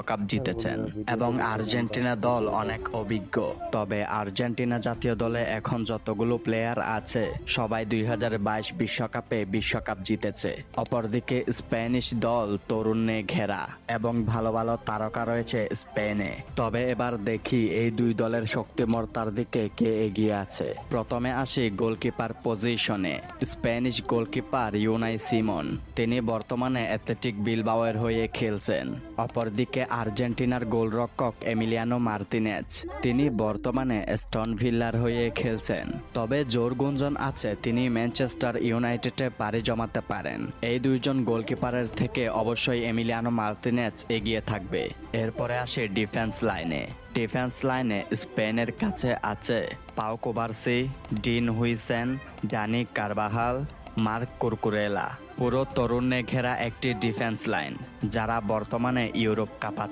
বিশ্বকাপ জিতেছেন এবং আর্জেন্টিনা দল অনেক অভিজ্ঞ। তবে আর্জেন্টিনা জাতীয় দলে এখন যতগুলো প্লেয়ার আছে সবাই 2022 বিশ্বকাপে বিশ্বকাপ জিতেছে। অপরদিকে স্প্যানিশ দল তরুণে ঘেরা এবং ভালো ভালো তারকা রয়েছে স্পেনে। তবে এবার দেখি এই দুই দলের শক্তিমত্তার দিকে কে এগিয়ে আছে। প্রথমে আসি গোলকিপার পজিশনে। স্প্যানিশ গোলকিপার ইউনাই সিমন, তিনি বর্তমানে অ্যাথলেটিক বিলবাওয়ের হয়ে খেলছেন। অপরদিকে আর্জেন্টিনার গোলরক্ষক এমিলিয়ানো মার্তিনেজ, তিনি বর্তমানে অ্যাস্টন ভিল্লার হয়ে খেলছেন। তবে জোর গুঞ্জন আছে তিনি ম্যানচেস্টার ইউনাইটেডে পাড়ি জমাতে পারেন। এই দুইজন গোলকিপারের থেকে অবশ্যই এমিলিয়ানো মার্তিনেজ এগিয়ে থাকবে। এরপরে আসে ডিফেন্স লাইনে। ডিফেন্স লাইনে স্পেনের কাছে আছে পাও কোবার্সি, ডিন হুইসেন, ডানি কারবাহাল, মার্ক কুরকুরেলা। পুরো তরুণে ঘেরা একটি ডিফেন্স লাইন যারা বর্তমানে ইউরোপ কাঁপাচ্ছে।